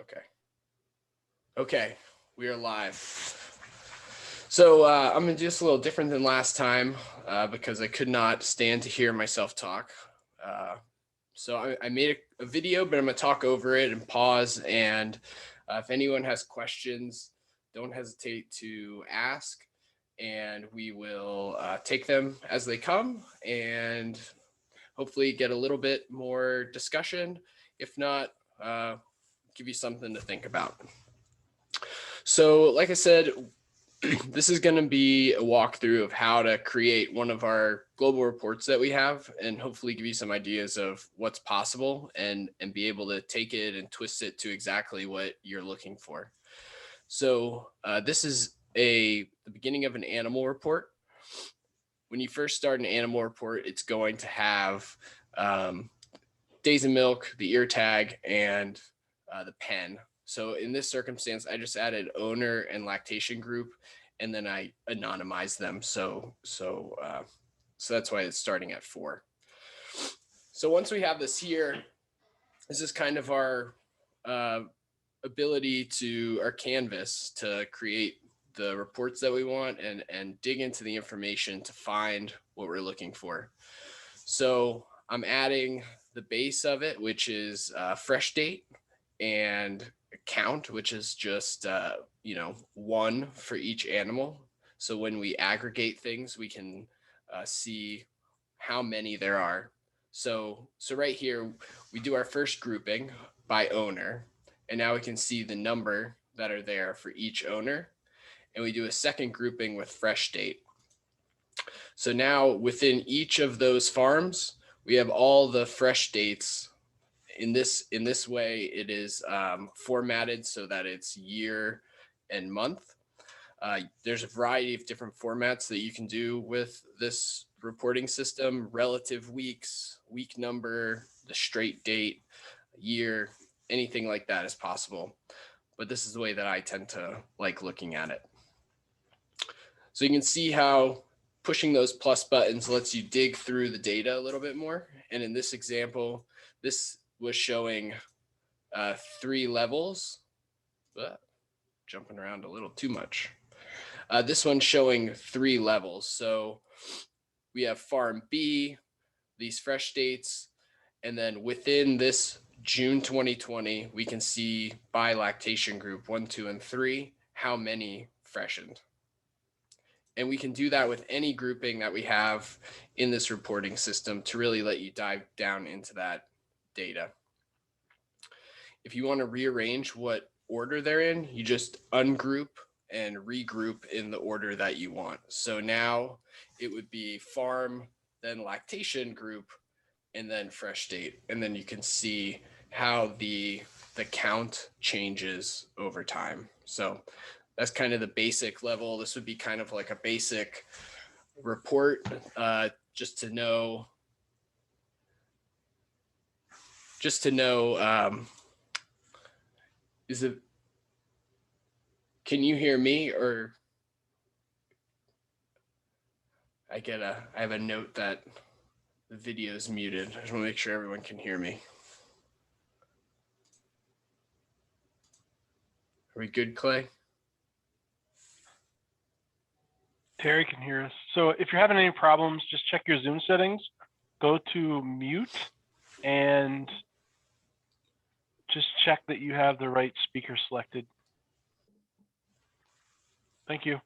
Okay. Okay, we are live. So I'm gonna do this a little different than last time because I could not stand to hear myself talk. So I made a video, but I'm gonna talk over it and pause. And if anyone has questions, don't hesitate to ask, and we will take them as they come and hopefully get a little bit more discussion. If not, give you something to think about. So like I said, this is going to be a walkthrough of how to create one of our global reports that we have, and hopefully give you some ideas of what's possible and be able to take it and twist it to exactly what you're looking for. So this is the beginning of an animal report. When you first start an animal report, it's going to have days of milk, the ear tag, and the pen. So in this circumstance, I just added owner and lactation group, and then I anonymized them. So that's why it's starting at 4. So once we have this here, this is kind of our ability to our canvas to create the reports that we want and dig into the information to find what we're looking for. So I'm adding the base of it, which is fresh date, and count, which is just 1 for each animal. So when we aggregate things, we can see how many there are. So right here, we do our first grouping by owner, and now we can see the number that are there for each owner. And we do a second grouping with fresh date. So now within each of those farms, we have all the fresh dates. In this way, it is formatted so that it's year and month. There's a variety of different formats that you can do with this reporting system: relative weeks, week number, the straight date, year, anything like that is possible. But this is the way that I tend to like looking at it. So you can see how pushing those plus buttons lets you dig through the data a little bit more. And in this example, this was showing 3 levels. Jumping around a little too much. This one's showing 3 levels. So we have farm B, these fresh dates, and then within this June 2020, we can see by lactation group 1, 2, and 3, how many freshened. And we can do that with any grouping that we have in this reporting system to really let you dive down into that data. If you want to rearrange what order they're in, you just ungroup and regroup in the order that you want. So now it would be farm, then lactation group, and then fresh date. And then you can see how the count changes over time. So that's kind of the basic level. This would be kind of like a basic report, just to know can you hear me? Or I have a note that the video is muted. I just want to make sure everyone can hear me. Are we good, Clay? Terry can hear us. So if you're having any problems, just check your Zoom settings, go to mute, and just check that you have the right speaker selected. Thank you.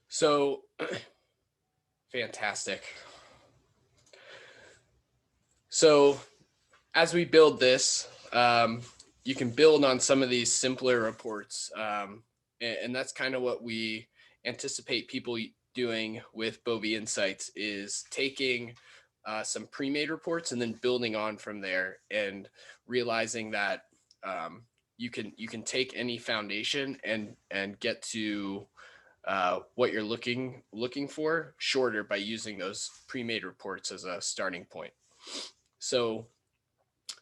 So fantastic. So as we build this, you can build on some of these simpler reports. And that's kind of what we anticipate people doing with Bovi-Insights, is taking some pre-made reports and then building on from there, and realizing that you can take any foundation and get to what you're looking for shorter by using those pre-made reports as a starting point. So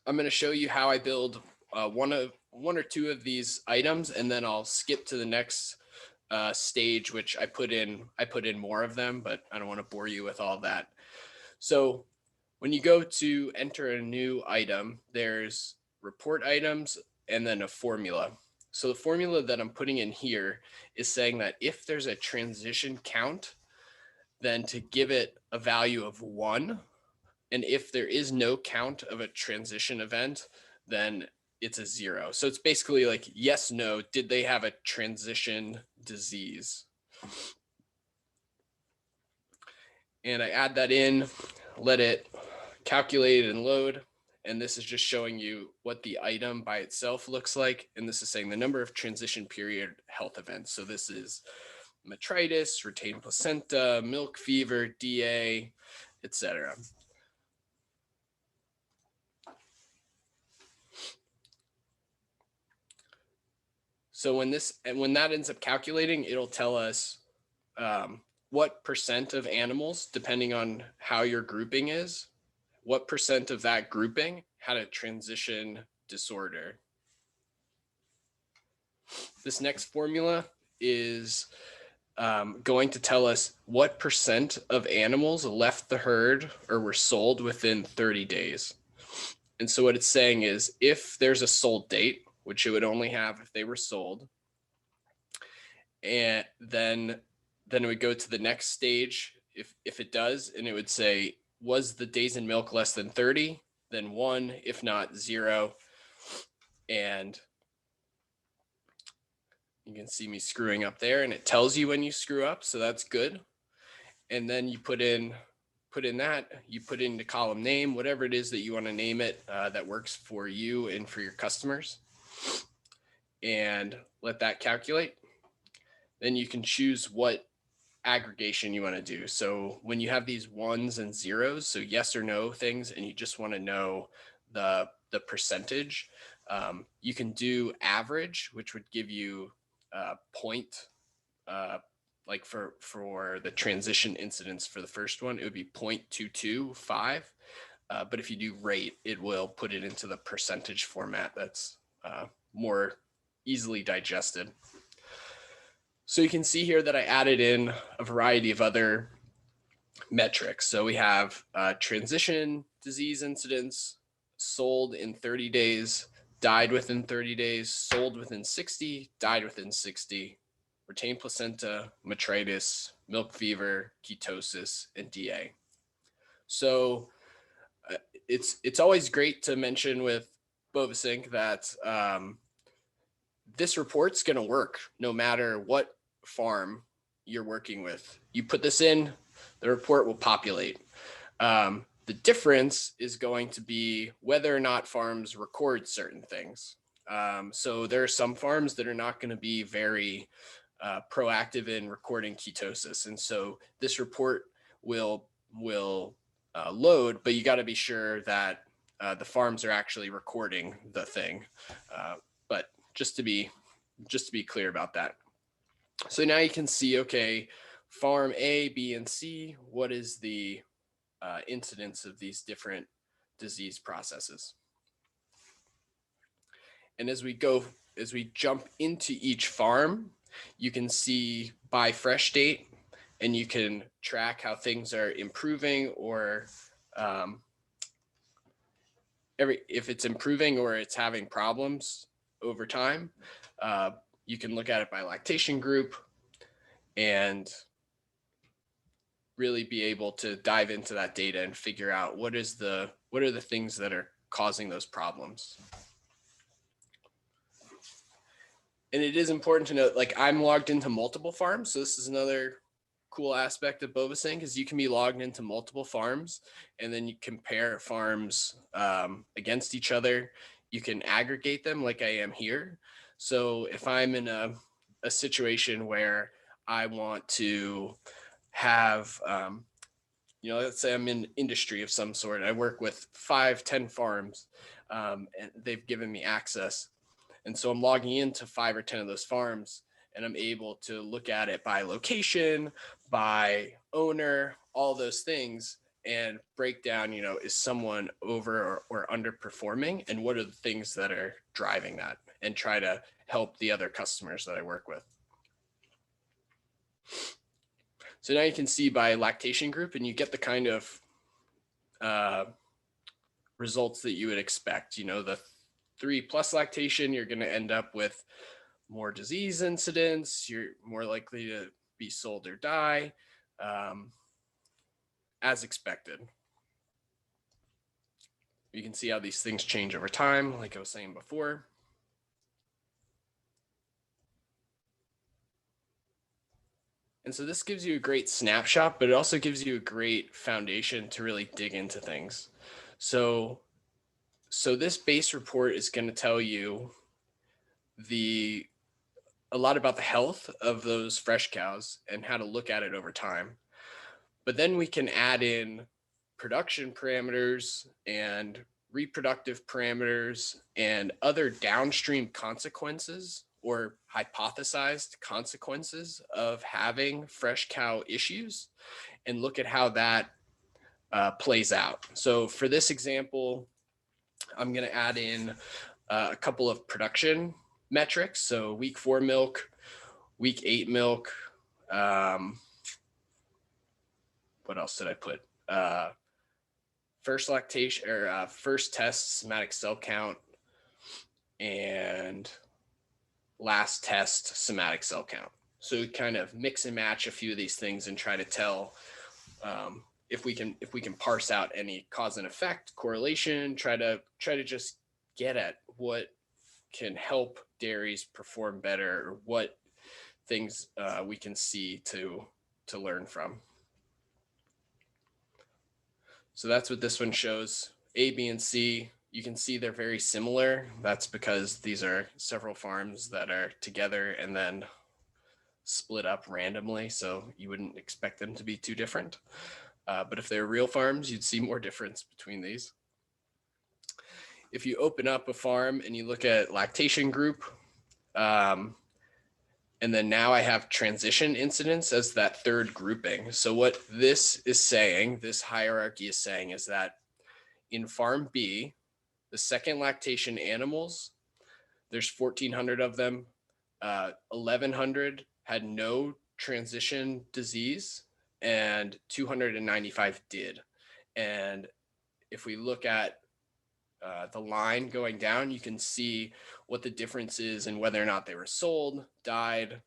I'm going to show you how I build one or two of these items, and then I'll skip to the next stage, which I put in more of them, but I don't want to bore you with all that. So When you go to enter a new item, there's report items and then a formula. So the formula that I'm putting in here is saying that if there's a transition count, then to give it a value of 1. And if there is no count of a transition event, then it's a 0. So it's basically like yes, no, did they have a transition disease? And I add that in, let it calculate and load. And this is just showing you what the item by itself looks like. And this is saying the number of transition period health events. So this is metritis, retained placenta, milk fever, DA, etc. So when that ends up calculating, it'll tell us what percent of animals, depending on how your grouping is, what percent of that grouping had a transition disorder. This next formula is going to tell us what percent of animals left the herd or were sold within 30 days. And so what it's saying is if there's a sold date, which it would only have if they were sold, and then it would go to the next stage if it does, and it would say, was the days in milk less than 30? Then 1, if not 0. And you can see me screwing up there, and it tells you when you screw up, so that's good. And then you put in that, you put in the column name, whatever it is that you want to name it, that works for you and for your customers, and let that calculate. Then you can choose what aggregation you want to do. So when you have these 1s and 0s, so yes or no things, and you just want to know the percentage, you can do average, which would give you point, like for the transition incidence for the first one, it would be 0.225. But if you do rate, it will put it into the percentage format that's more easily digested. So you can see here that I added in a variety of other metrics. So we have transition disease incidence, sold in 30 days, died within 30 days, sold within 60, died within 60, retained placenta, metritis, milk fever, ketosis, and DA. So it's always great to mention with BoviSync that this report's going to work no matter what farm you're working with. You put this in, the report will populate. The difference is going to be whether or not farms record certain things. So there are some farms that are not going to be very proactive in recording ketosis. And so this report will load, but you got to be sure that the farms are actually recording the thing. But just to be clear about that. So now you can see, okay, farm A, B, and C, what is the incidence of these different disease processes? And as we jump into each farm, you can see by fresh date, and you can track how things are improving or if it's improving or it's having problems over time. You can look at it by lactation group and really be able to dive into that data and figure out what are the things that are causing those problems. And it is important to note, like, I'm logged into multiple farms. So this is another cool aspect of BoviSync is you can be logged into multiple farms and then you compare farms against each other. You can aggregate them like I am here. So if I'm in a situation where I want to have, let's say I'm in industry of some sort. I work with 5-10 farms and they've given me access. And so I'm logging into 5 or 10 of those farms and I'm able to look at it by location, by owner, all those things, and break down, is someone over or underperforming, and what are the things that are driving that, and try to help the other customers that I work with. So now you can see by lactation group, and you get the kind of results that you would expect. You know, the 3+ lactation, you're going to end up with more disease incidents. You're more likely to be sold or die, as expected. You can see how these things change over time, like I was saying before. And so this gives you a great snapshot, but it also gives you a great foundation to really dig into things. So this base report is going to tell you a lot about the health of those fresh cows and how to look at it over time. But then we can add in production parameters and reproductive parameters and other downstream consequences or hypothesized consequences of having fresh cow issues and look at how that plays out. So for this example, I'm going to add in a couple of production metrics. So week 4 milk, week 8 milk. What else did I put? First lactation or first test somatic cell count and last test somatic cell count. So we kind of mix and match a few of these things and try to tell if we can parse out any cause and effect correlation, try to just get at what can help dairies perform better, or what things we can see to learn from. So that's what this one shows. A, B, and C, you can see they're very similar. That's because these are several farms that are together and then split up randomly. So you wouldn't expect them to be too different. But if they're real farms, you'd see more difference between these. If you open up a farm and you look at lactation group, and then now I have transition incidents as that third grouping. So what this is saying, this hierarchy is saying, is that in farm B, the second lactation animals, there's 1,400 of them. 1,100 had no transition disease and 295 did. And if we look at the line going down, you can see what the difference is and whether or not they were sold, died.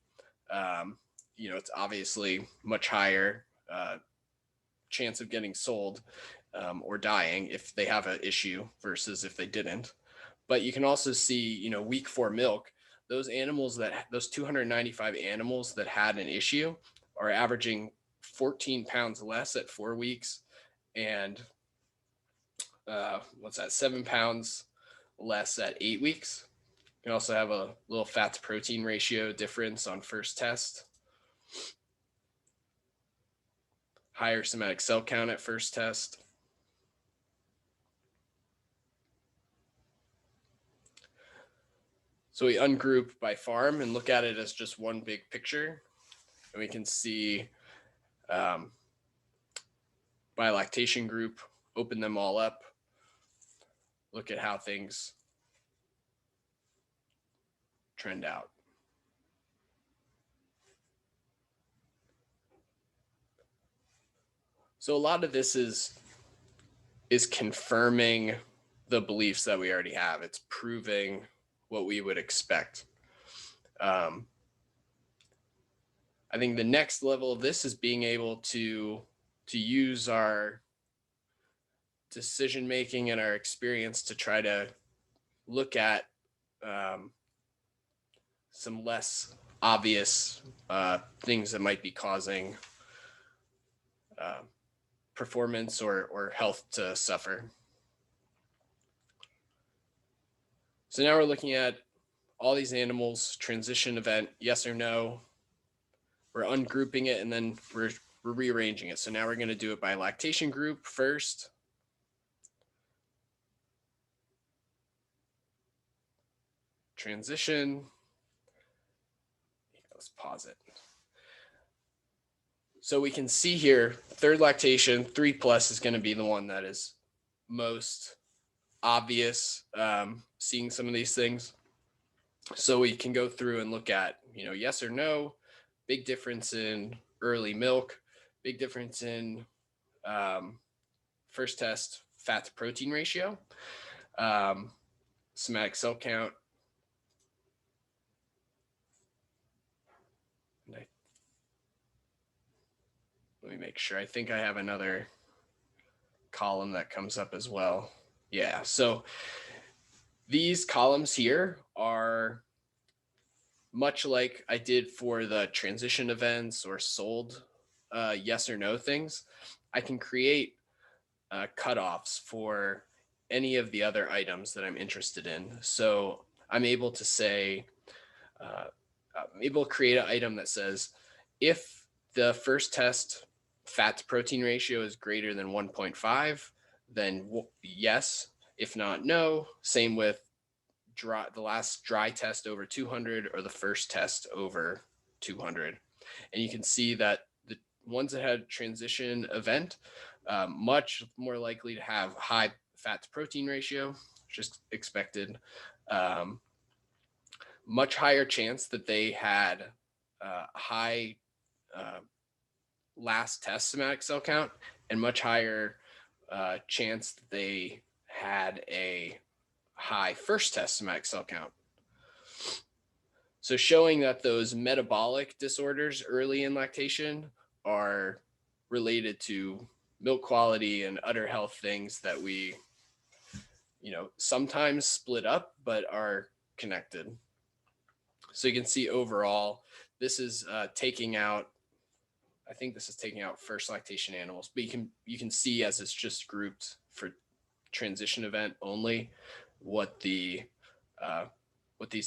You know, it's obviously much higher chance of getting sold or dying if they have an issue versus if they didn't. But you can also see, you know, week 4 milk, those 295 animals that had an issue are averaging 14 pounds less at 4 weeks and 7 pounds less at 8 weeks. You can also have a little fat to protein ratio difference on first test. Higher somatic cell count at first test. So we ungroup by farm and look at it as just one big picture. And we can see by lactation group, open them all up, look at how things trend out. So a lot of this is confirming the beliefs that we already have. It's proving what we would expect. I think the next level of this is being able to use our decision making and our experience to try to look at some less obvious things that might be causing performance or health to suffer. So now we're looking at all these animals, transition event, yes or no. We're ungrouping it and then we're rearranging it. So now we're going to do it by lactation group first. Transition. Let's pause it. So we can see here, third lactation, 3+ is going to be the one that is most obvious, seeing some of these things. So we can go through and look at, you know, yes or no, big difference in early milk, big difference in first test fat to protein ratio, somatic cell count. Let me make sure. I think I have another column that comes up as well. Yeah, so these columns here are much like I did for the transition events or sold yes or no things. I can create cutoffs for any of the other items that I'm interested in. So I'm able to say, I'm able to create an item that says, if the first test fat to protein ratio is greater than 1.5, then yes. If not, no. Same with the last dry test over 200 or the first test over 200. And you can see that the ones that had transition event, much more likely to have high fat to protein ratio, just expected. Much higher chance that they had high last test somatic cell count, and much higher chance that they had a high first test somatic cell count. So showing that those metabolic disorders early in lactation are related to milk quality and other health things that we, sometimes split up, but are connected. So you can see overall, this is taking out, I think this is taking out first lactation animals, but you can see as it's just grouped for transition event only, what these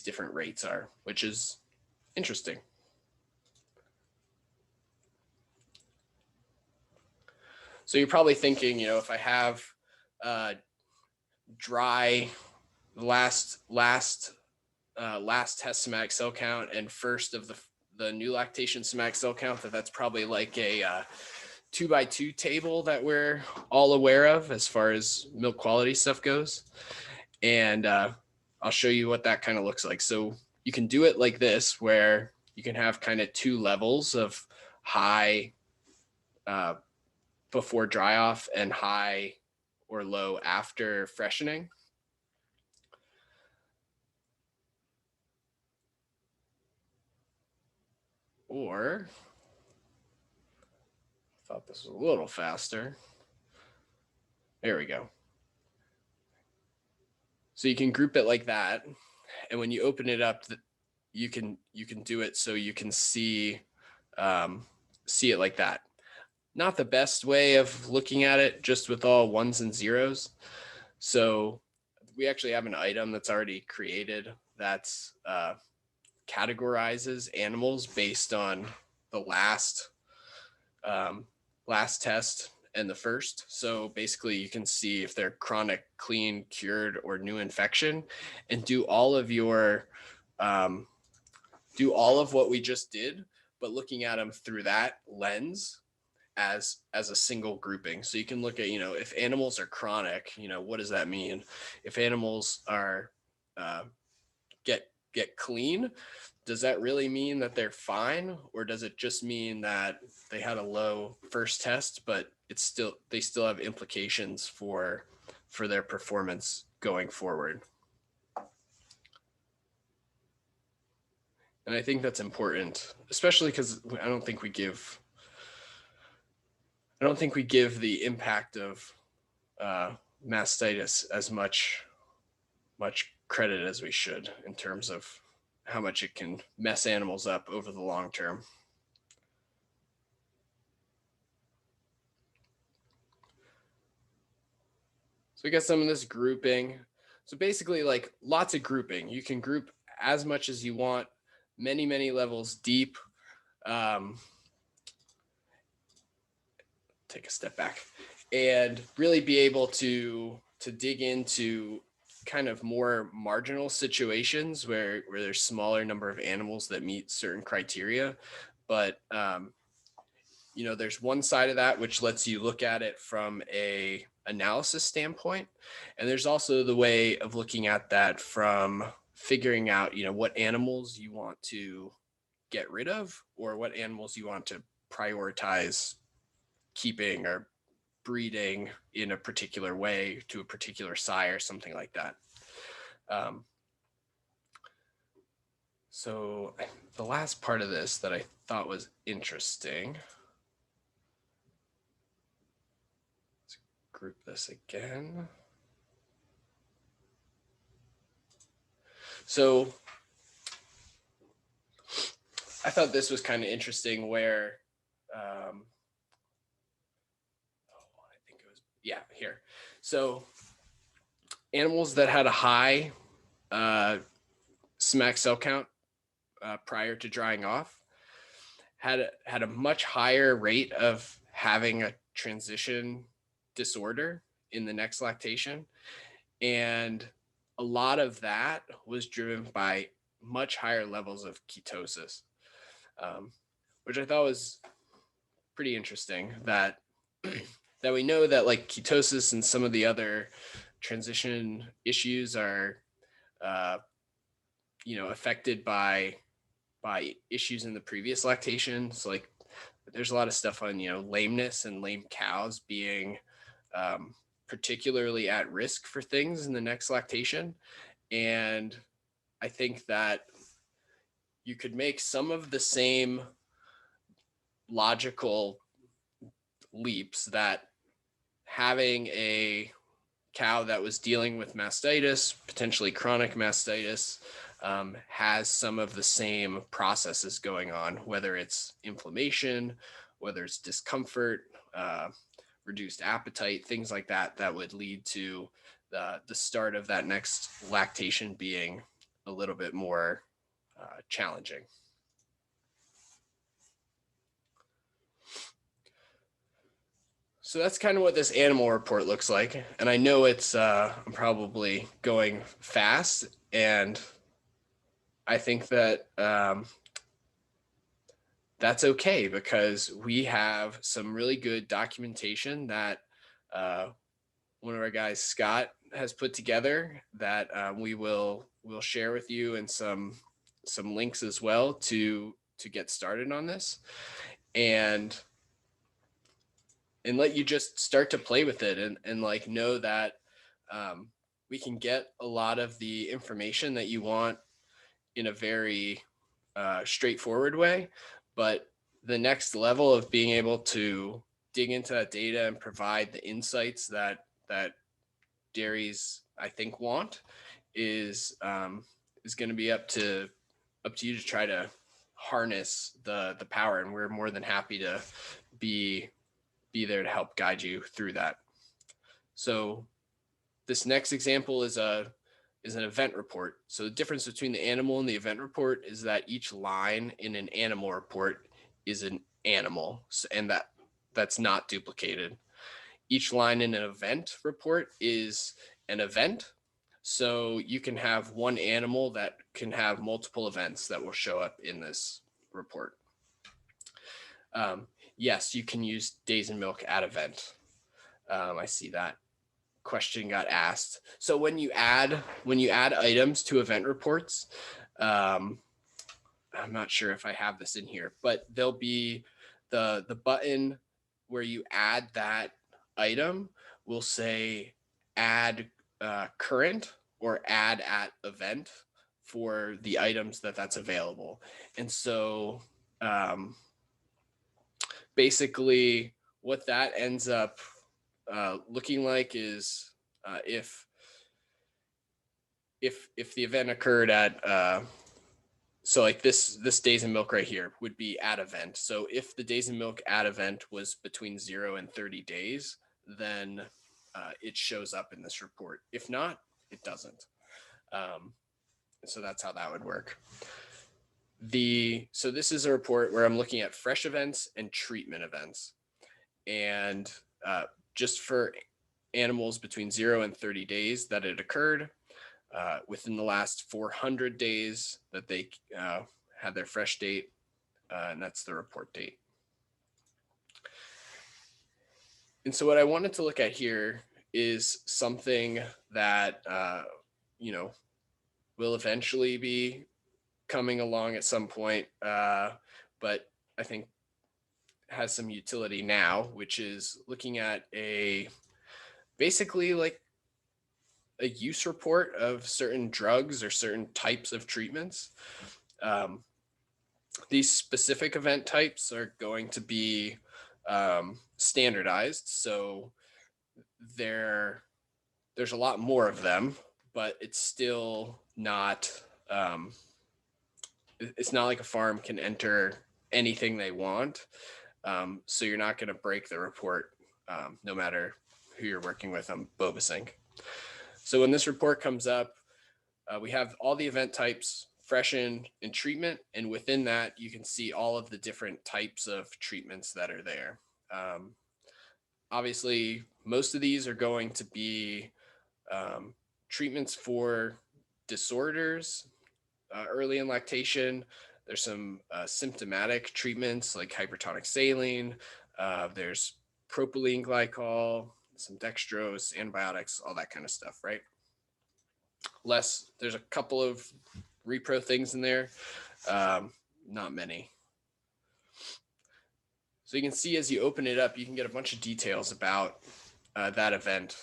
different rates are, which is interesting. So you're probably thinking, if I have dry last test somatic cell count and first of the new lactation somatic cell count, that's probably like a 2x2 table that we're all aware of as far as milk quality stuff goes. And I'll show you what that kind of looks like. So you can do it like this, where you can have kind of two levels of high before dry off and high or low after freshening. Or, I thought this was a little faster. There we go. So you can group it like that. And when you open it up, you can do it so you can see it like that. Not the best way of looking at it, just with all ones and zeros. So we actually have an item that's already created that's categorizes animals based on the last test and the first. So basically you can see if they're chronic, clean, cured, or new infection, and do all of what we just did, but looking at them through that lens as a single grouping. So you can look at, if animals are chronic, what does that mean? If animals are get clean, does that really mean that they're fine, or does it just mean that they had a low first test, but they still have implications for their performance going forward? And I think that's important, especially because I don't think we give the impact of mastitis as much credit as we should in terms of how much it can mess animals up over the long term. So we got some of this grouping. So basically, like, lots of grouping. You can group as much as you want, many, many levels deep. Take a step back and really be able to dig into kind of more marginal situations where there's smaller number of animals that meet certain criteria. But there's one side of that which lets you look at it from a analysis standpoint, and there's also the way of looking at that from figuring out what animals you want to get rid of or what animals you want to prioritize keeping or breeding in a particular way to a particular sire, something like that. So the last part of this that I thought was interesting, let's group this again. So I thought this was kind of interesting where, I think it was, yeah, here. So animals that had a high SMAC cell count prior to drying off had a much higher rate of having a transition disorder in the next lactation. And a lot of that was driven by much higher levels of ketosis, which I thought was pretty interesting, that that we know that like ketosis and some of the other transition issues are affected by issues in the previous lactation. So like there's a lot of stuff on lameness and lame cows being particularly at risk for things in the next lactation. And I think that you could make some of the same logical leaps, that having a cow that was dealing with mastitis, potentially chronic mastitis, has some of the same processes going on, whether it's inflammation, whether it's discomfort, reduced appetite, things like that, that would lead to the start of that next lactation being a little bit more challenging. So that's kind of what this animal report looks like. And I know it's, I'm probably going fast, and I think that that's okay, because we have some really good documentation that one of our guys, Scott, has put together, that we'll share with you, and some links as well to get started on this, and let you just start to play with it, and like know that we can get a lot of the information that you want in a very straightforward way. But the next level of being able to dig into that data and provide the insights that dairies, I think, want is going to be up to you to try to harness the power. And we're more than happy to be there to help guide you through that. So this next example is an event report. So the difference between the animal and the event report is that each line in an animal report is an animal, and that's not duplicated. Each line in an event report is an event. So you can have one animal that can have multiple events that will show up in this report. Yes, you can use days in milk at event. I see that question got asked. So when you add items to event reports, I'm not sure if I have this in here, but there'll be the button where you add that item will say add current or add at event for the items that's available. And so basically what that ends up looking like is if the event occurred at so like this days in milk right here would be at event. So if the days in milk at event was between 0 and 30 days, then it shows up in this report. If not, it doesn't. So that's how that would work. So this is a report where I'm looking at fresh events and treatment events. And just for animals between 0 and 30 days that it occurred, within the last 400 days that they had their fresh date, and that's the report date. And so what I wanted to look at here is something that will eventually be coming along at some point, but I think has some utility now, which is looking at basically like a use report of certain drugs or certain types of treatments. These specific event types are going to be standardized. So there's a lot more of them, but it's still not, it's not like a farm can enter anything they want. So you're not going to break the report no matter who you're working with on BoviSync. So when this report comes up, we have all the event types, freshen, and treatment. And within that, you can see all of the different types of treatments that are there. Obviously, most of these are going to be treatments for disorders early in lactation. There's some symptomatic treatments like hypertonic saline. There's propylene glycol, some dextrose, antibiotics, all that kind of stuff, right? There's a couple of repro things in there, not many. So you can see as you open it up, you can get a bunch of details about that event.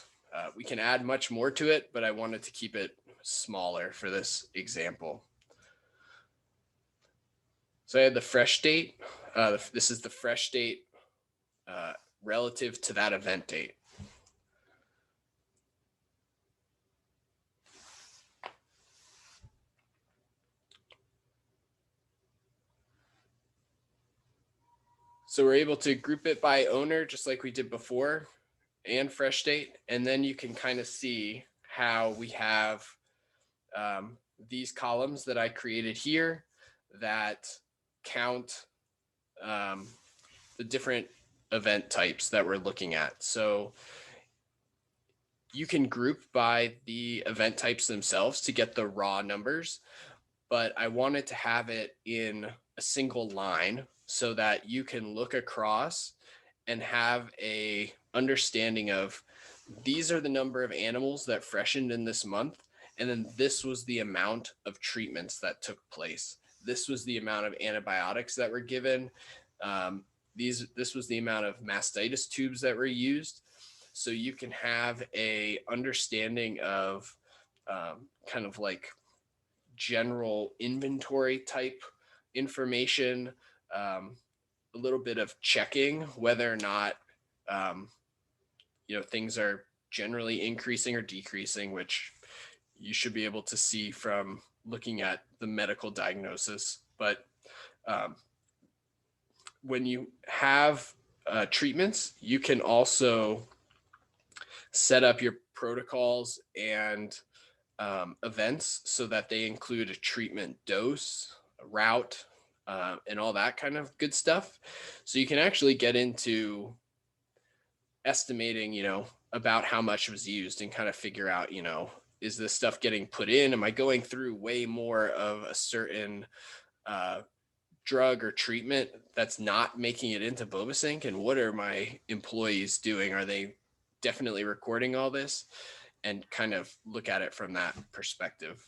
We can add much more to it, but I wanted to keep it smaller for this example. So I had the fresh date. This is the fresh date relative to that event date. So we're able to group it by owner, just like we did before, and fresh date. And then you can kind of see how we have these columns that I created here that count the different event types that we're looking at. So you can group by the event types themselves to get the raw numbers, but I wanted to have it in a single line so that you can look across and have a understanding of these are the number of animals that freshened in this month. And then this was the amount of treatments that took place. This was the amount of antibiotics that were given. This was the amount of mastitis tubes that were used. So you can have a understanding of kind of like general inventory type information, a little bit of checking whether or not things are generally increasing or decreasing, which you should be able to see from looking at the medical diagnosis. But when you have treatments, you can also set up your protocols and events so that they include a treatment dose, a route, and all that kind of good stuff. So you can actually get into estimating, about how much was used and kind of figure out, is this stuff getting put in? Am I going through way more of a certain drug or treatment that's not making it into BoviSync? And what are my employees doing? Are they definitely recording all this? And kind of look at it from that perspective.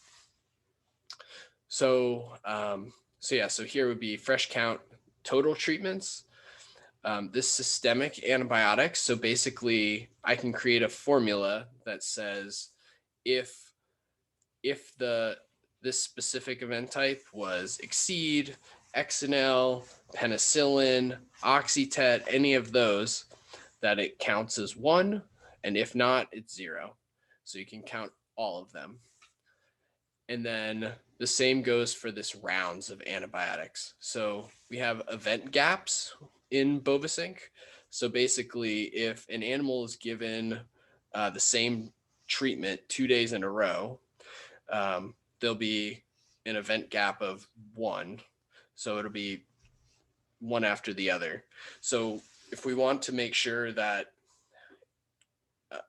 So here would be fresh count total treatments. This systemic antibiotics. So basically, I can create a formula that says if this specific event type was exceed, XNL, penicillin, Oxytet, any of those, that it counts as 1, and if not, it's 0. So you can count all of them. And then the same goes for this rounds of antibiotics. So we have event gaps in BoviSync. So basically, if an animal is given the same treatment 2 days in a row, there'll be an event gap of 1. So it'll be one after the other. So if we want to make sure that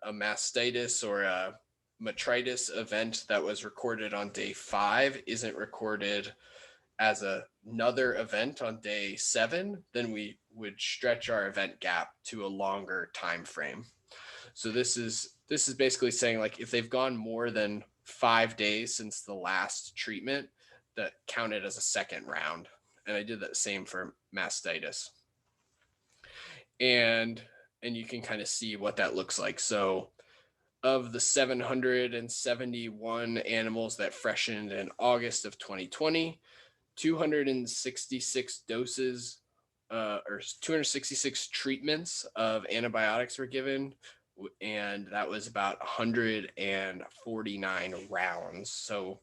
a mastitis or a metritis event that was recorded on day 5 isn't recorded as another event on day 7, then we would stretch our event gap to a longer time frame. So this is basically saying, like, if they've gone more than 5 days since the last treatment, that counted as a second round. And I did that same for mastitis. and you can kind of see what that looks like. So of the 771 animals that freshened in August of 2020, 266 doses or 266 treatments of antibiotics were given, and that was about 149 rounds. So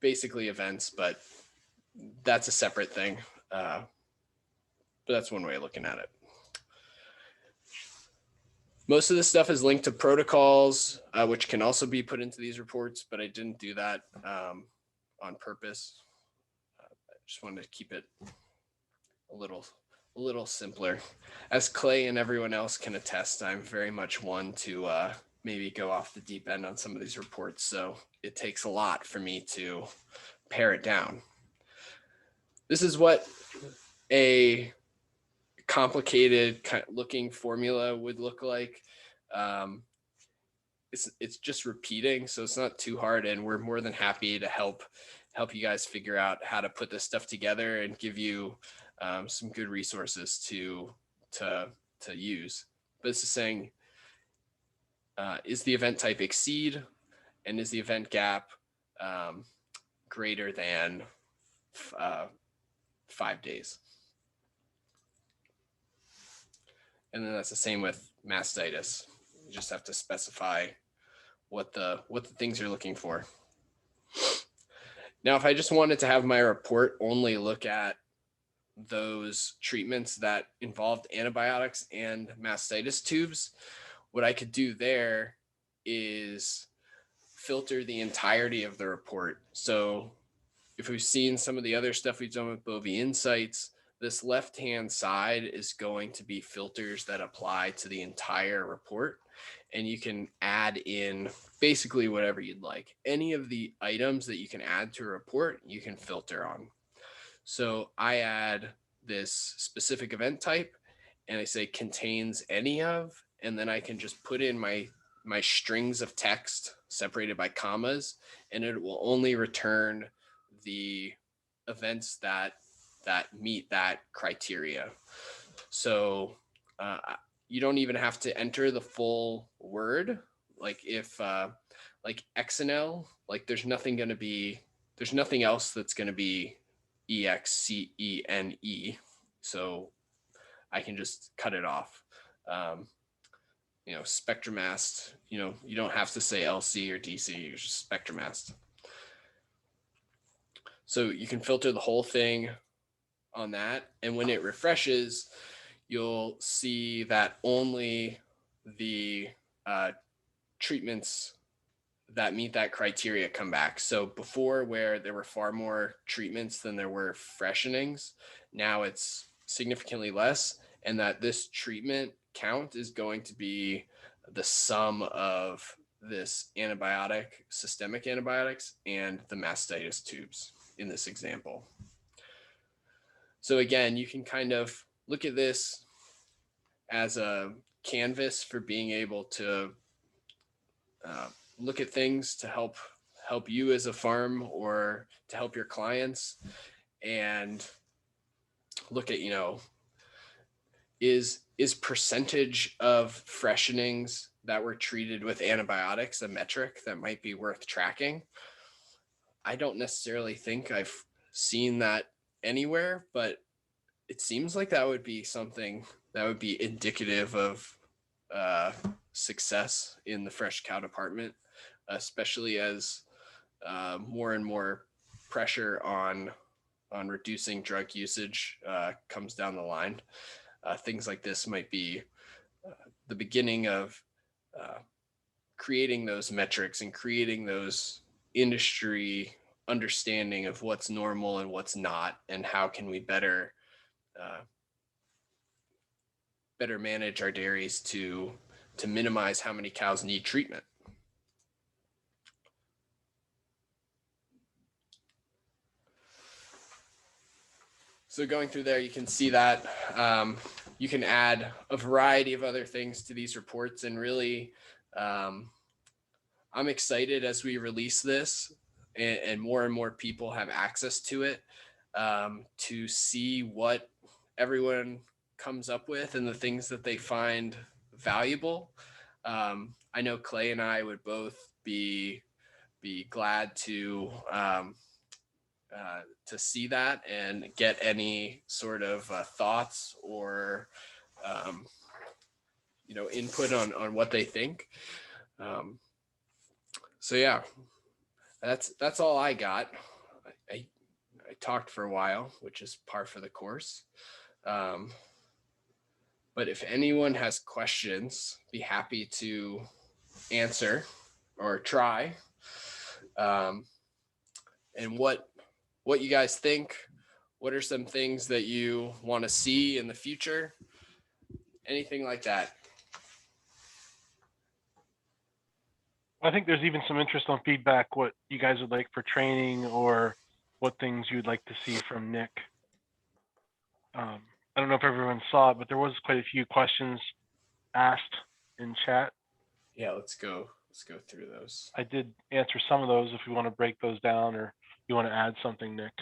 basically events, but that's a separate thing. But that's one way of looking at it. Most of this stuff is linked to protocols, which can also be put into these reports, but I didn't do that on purpose. I just wanted to keep it a little simpler. As Clay and everyone else can attest, I'm very much one to maybe go off the deep end on some of these reports. So it takes a lot for me to pare it down. This is what a complicated kind of looking formula would look like. It's just repeating, so it's not too hard, and we're more than happy to help you guys figure out how to put this stuff together and give you some good resources to use. But this is saying, is the event type exceed, and is the event gap greater than 5 days? And then that's the same with mastitis. You just have to specify what the things you're looking for. Now, if I just wanted to have my report only look at those treatments that involved antibiotics and mastitis tubes, what I could do there is filter the entirety of the report. So if we've seen some of the other stuff we've done with Bovi-Insights, this left-hand side is going to be filters that apply to the entire report. And you can add in basically whatever you'd like. Any of the items that you can add to a report, you can filter on. So I add this specific event type and I say contains any of, and then I can just put in my strings of text separated by commas, and it will only return the events that meet that criteria. So you don't even have to enter the full word. Like if like XNL, like there's nothing else that's going to be EXCENE. So I can just cut it off. Spectromast, you don't have to say LC or DC, you're just Spectromast. So you can filter the whole thing on that. And when it refreshes, you'll see that only the treatments that meet that criteria come back. So before, where there were far more treatments than there were freshenings, now it's significantly less, and that this treatment count is going to be the sum of this antibiotic, systemic antibiotics, and the mastitis tubes in this example. So again, you can kind of look at this as a canvas for being able to look at things to help you as a farm or to help your clients, and look at, is percentage of freshenings that were treated with antibiotics a metric that might be worth tracking? I don't necessarily think I've seen that anywhere, but it seems like that would be something that would be indicative of success in the fresh cow department, especially as more and more pressure on reducing drug usage comes down the line. Things like this might be the beginning of creating those metrics and creating those industry understanding of what's normal and what's not, and how can we better manage our dairies to minimize how many cows need treatment. So going through there, you can see that you can add a variety of other things to these reports, and really I'm excited as we release this and more people have access to it, to see what everyone comes up with and the things that they find valuable. I know Clay and I would both be glad to see that and get any sort of thoughts or input on what they think. Um, so yeah, that's all I got. I, I talked for a while, which is par for the course. But if anyone has questions, be happy to answer or try. And what you guys think? What are some things that you want to see in the future? Anything like that? I think there's even some interest on feedback, what you guys would like for training or what things you'd like to see from Nick. I don't know if everyone saw it, but there was quite a few questions asked in chat. Yeah, let's go through those. I did answer some of those if you want to break those down or you want to add something, Nick.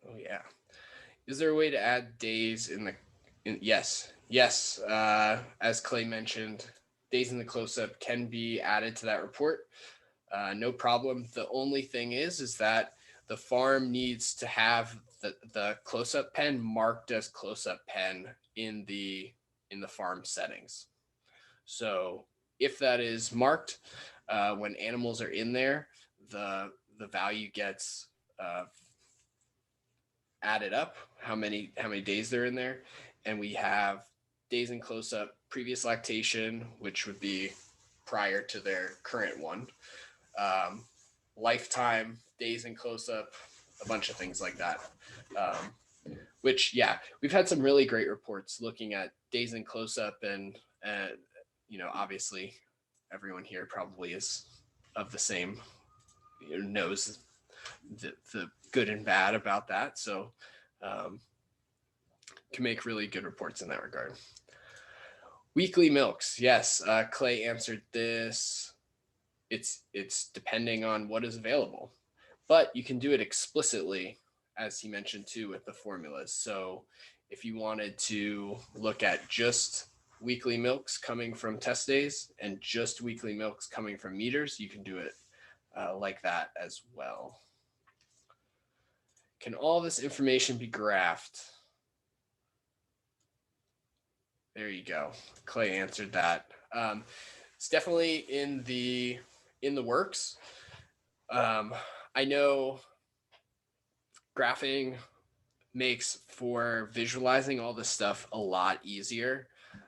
Oh yeah. Is there a way to add days yes. As Clay mentioned, days in the close-up can be added to that report. No problem. The only thing is that the farm needs to have the close-up pen marked as close-up pen in the farm settings. So if that is marked, when animals are in there, the value gets added up, how many days they're in there, and we have days in close-up, previous lactation, which would be prior to their current one, lifetime, days in close-up, a bunch of things like that. Which, yeah, we've had some really great reports looking at days in close-up, and obviously everyone here probably is of the same, knows the good and bad about that. So can make really good reports in that regard. Weekly milks. Yes. Clay answered this. It's depending on what is available, but you can do it explicitly, as he mentioned too, with the formulas. So if you wanted to look at just weekly milks coming from test days and just weekly milks coming from meters, you can do it like that as well. Can all this information be graphed? There you go. Clay answered that. It's definitely in the works. I know graphing makes for visualizing all this stuff a lot easier.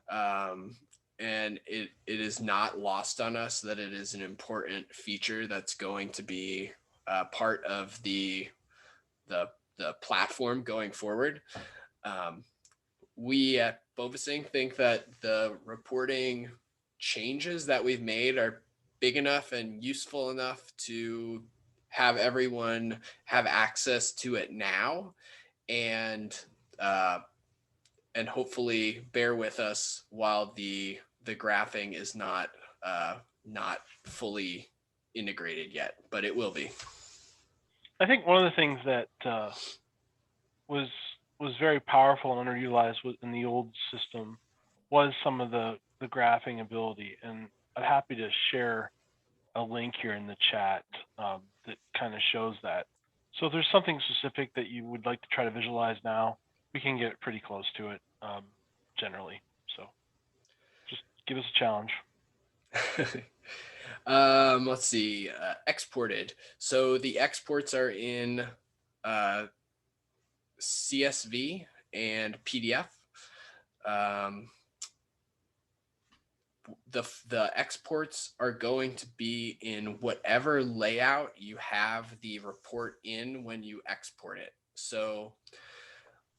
And it is not lost on us that it is an important feature that's going to be part of the platform going forward. We at BoviSync think that the reporting changes that we've made are big enough and useful enough to have everyone have access to it now, and hopefully bear with us while the graphing is not fully integrated yet, but it will be. I think one of the things that was very powerful and underutilized in the old system was some of the graphing ability, and I'm happy to share a link here in the chat that kind of shows that. So if there's something specific that you would like to try to visualize now, we can get pretty close to it generally. So just give us a challenge. Let's see. Exported. So the exports are in CSV and PDF. The exports are going to be in whatever layout you have the report in when you export it. So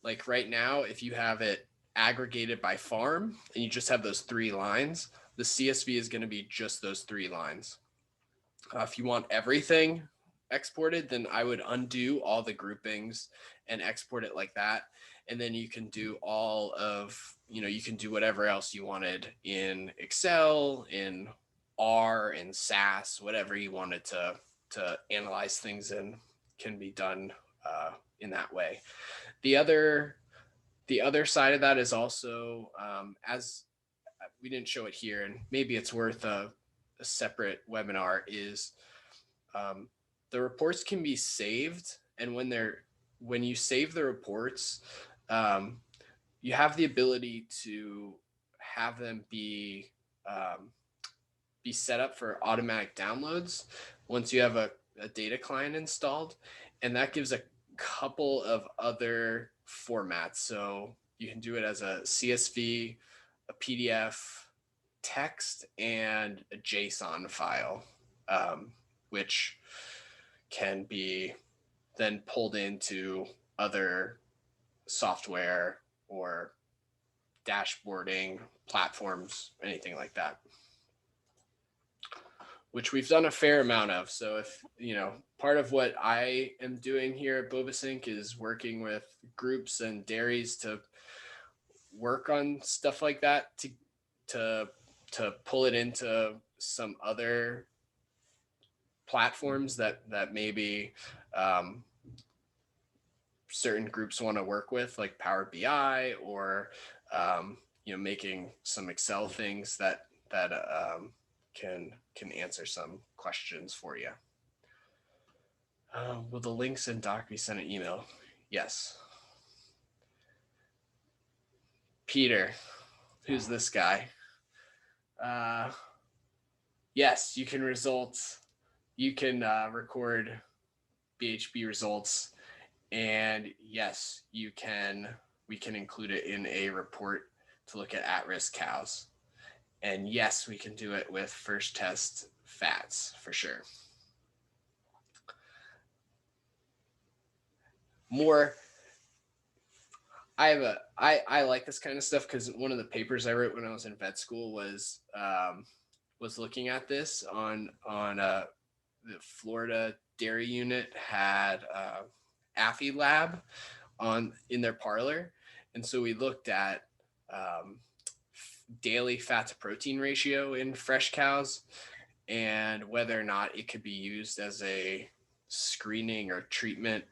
like right now, if you have it aggregated by farm and you just have those 3 lines, the CSV is going to be just those 3 lines. If you want everything exported, then I would undo all the groupings and export it like that. And then you can do all of, you can do whatever else you wanted in Excel, in R, in SAS, whatever you wanted to analyze things in can be done in that way. The other side of that is also, as we didn't show it here, and maybe it's worth a separate webinar, is the reports can be saved, and when you save the reports, you have the ability to have them be set up for automatic downloads once you have a data client installed, and that gives a couple of other formats. So you can do it as a CSV, a PDF, text, and a JSON file, which can be then pulled into other software or dashboarding platforms, anything like that, which we've done a fair amount of. So if, part of what I am doing here at BoviSync is working with groups and dairies to work on stuff like that, to pull it into some other platforms that maybe certain groups want to work with, like Power BI, or making some Excel things that can answer some questions for you. Will the links and doc be sent an email? Yes. Peter, who's this guy? Yes, you can record BHB results, and yes, we can include it in a report to look at risk cows. And yes, we can do it with first test fats for sure. I like this kind of stuff because one of the papers I wrote when I was in vet school was looking at this on the Florida dairy unit had Affy Lab in their parlor, and so we looked at daily fat to protein ratio in fresh cows and whether or not it could be used as a screening or treatment,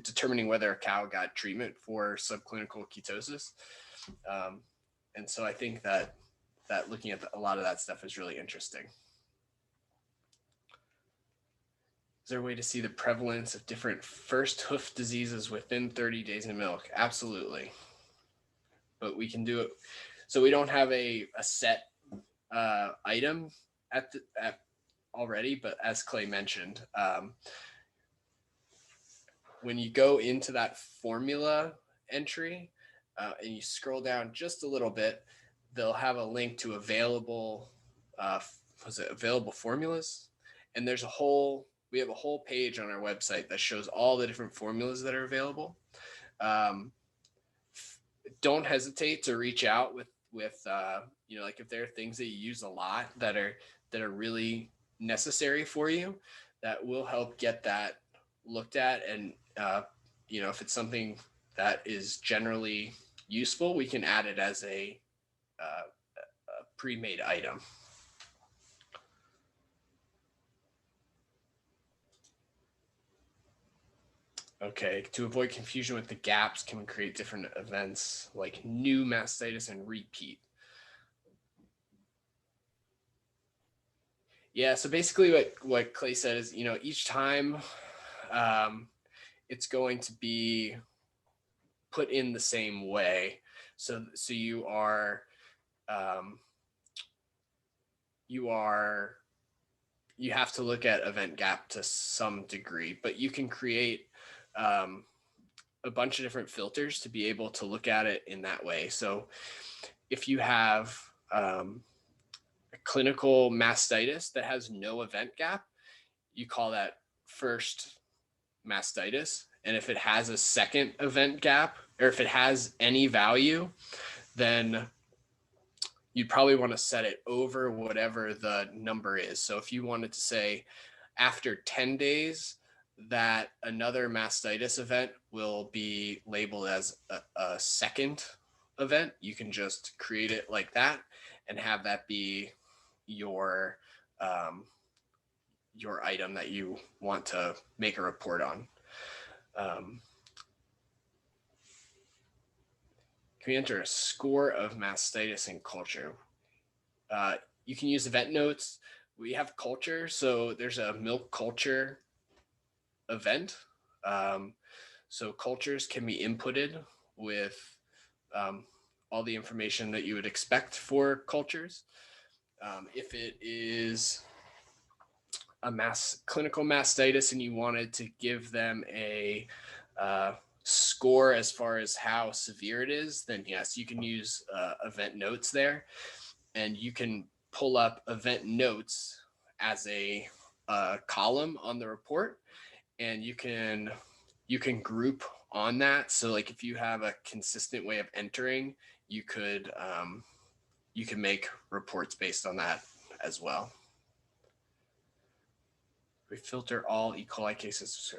determining whether a cow got treatment for subclinical ketosis. And so I think that looking at a lot of that stuff is really interesting. Is there a way to see the prevalence of different first hoof diseases within 30 days in milk? Absolutely. But we can do it. So we don't have a set item at already, but as Clay mentioned, when you go into that formula entry and you scroll down just a little bit, they'll have a link to available formulas, and we have a whole page on our website that shows all the different formulas that are available. Don't hesitate to reach out with like if there are things that you use a lot that are really necessary for you, that will help get that looked at. And if it's something that is generally useful, we can add it as a pre-made item. Okay, to avoid confusion with the gaps, can we create different events like new mastitis and repeat? Yeah, so basically what Clay said is, each time it's going to be put in the same way. So you have to look at event gap to some degree, but you can create a bunch of different filters to be able to look at it in that way. So if you have a clinical mastitis that has no event gap, you call that first mastitis. And if it has a second event gap, or if it has any value, then you'd probably want to set it over whatever the number is. So if you wanted to say after 10 days, that another mastitis event will be labeled as a second event, you can just create it like that and have that be your your item that you want to make a report on. Can we enter a score of mastitis and culture? You can use event notes. We have culture, so there's a milk culture event. So cultures can be inputted with all the information that you would expect for cultures. If it is a clinical mastitis and you wanted to give them a score as far as how severe it is, then yes, you can use event notes there, and you can pull up event notes as a column on the report, and you can group on that. So like if you have a consistent way of entering, you can make reports based on that as well. We filter all E. coli cases.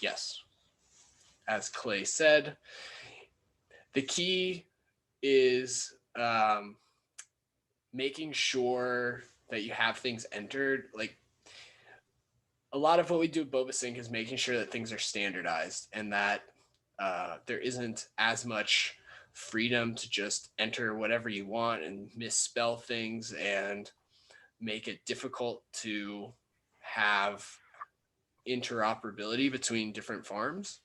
Yes. As Clay said, the key is making sure that you have things entered. Like a lot of what we do at BoviSync is making sure that things are standardized and that there isn't as much freedom to just enter whatever you want and misspell things and make it difficult to have interoperability between different farms.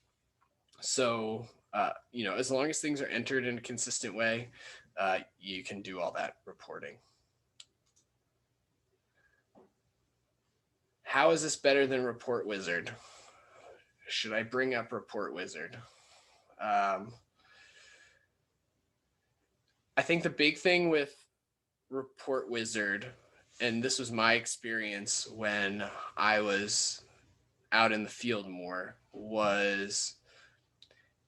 So, as long as things are entered in a consistent way, you can do all that reporting. How is this better than Report Wizard? Should I bring up Report Wizard? I think the big thing with Report Wizard, and this was my experience when I was out in the field more, was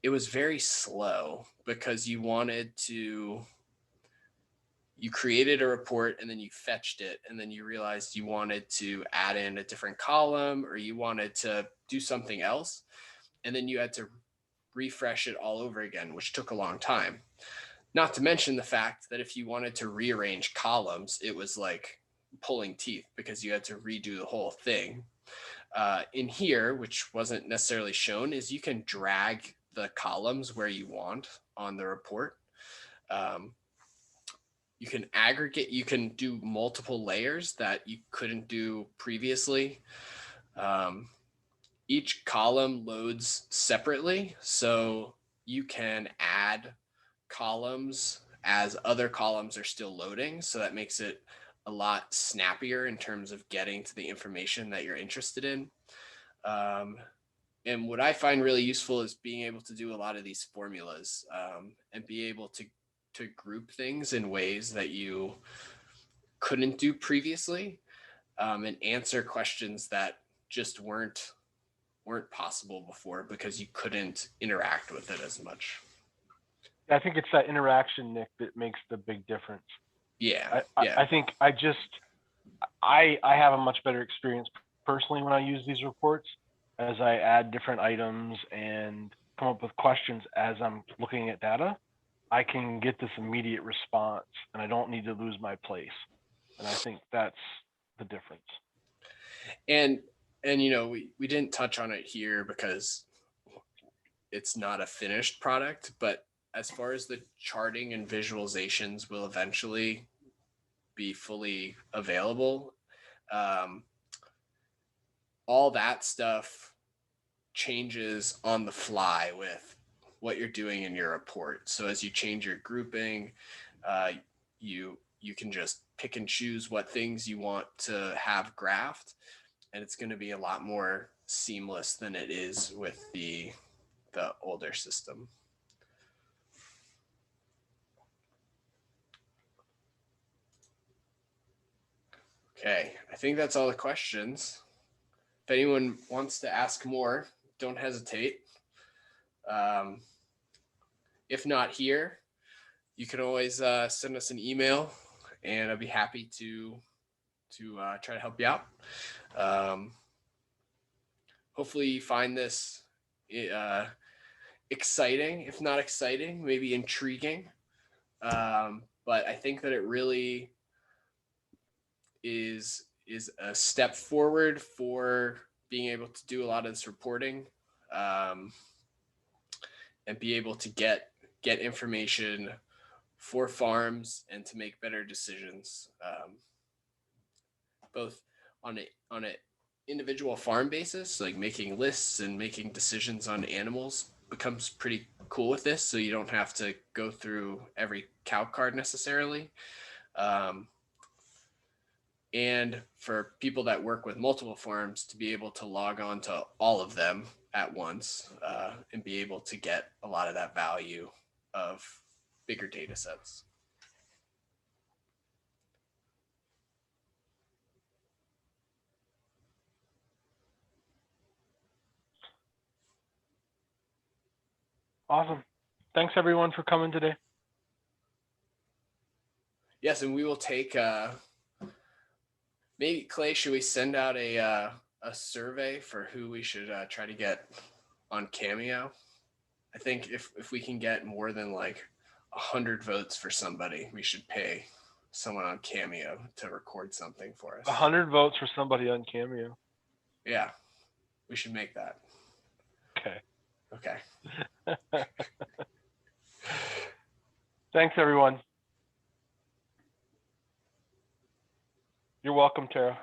it was very slow because you created a report and then you fetched it and then you realized you wanted to add in a different column or you wanted to do something else. And then you had to refresh it all over again, which took a long time. Not to mention the fact that if you wanted to rearrange columns, it was like pulling teeth because you had to redo the whole thing. In here, which wasn't necessarily shown, is you can drag the columns where you want on the report. You can aggregate, you can do multiple layers that you couldn't do previously. Each column loads separately, so you can add columns as other columns are still loading. So that makes it a lot snappier in terms of getting to the information that you're interested in. And what I find really useful is being able to do a lot of these formulas and be able to group things in ways that you couldn't do previously and answer questions that just weren't possible before because you couldn't interact with it as much. I think it's that interaction, Nick, that makes the big difference. Yeah. I think I have a much better experience personally when I use these reports as I add different items and come up with questions as I'm looking at data. I can get this immediate response and I don't need to lose my place. And I think that's the difference. And we didn't touch on it here because it's not a finished product, but as far as the charting and visualizations will eventually be fully available, all that stuff changes on the fly with what you're doing in your report. So as you change your grouping, you can just pick and choose what things you want to have graphed, and it's going to be a lot more seamless than it is with the older system. Okay, I think that's all the questions. If anyone wants to ask more, don't hesitate. If not here, you can always send us an email, and I'd be happy to try to help you out. Hopefully, you find this exciting. If not exciting, maybe intriguing. But I think that it really is is a step forward for being able to do a lot of this reporting, and be able to get information for farms and to make better decisions, both on a individual farm basis, like making lists and making decisions on animals becomes pretty cool with this. So you don't have to go through every cow card necessarily. And for people that work with multiple farms to be able to log on to all of them at once, and be able to get a lot of that value of bigger data sets. Awesome. Thanks everyone for coming today. Yes, and we will take, maybe Clay, should we send out a survey for who we should try to get on Cameo? I think if we can get more than like 100 votes for somebody, we should pay someone on Cameo to record something for us. 100 votes for somebody on Cameo. Yeah, we should make that. Okay. Okay. Thanks everyone. You're welcome, Tara.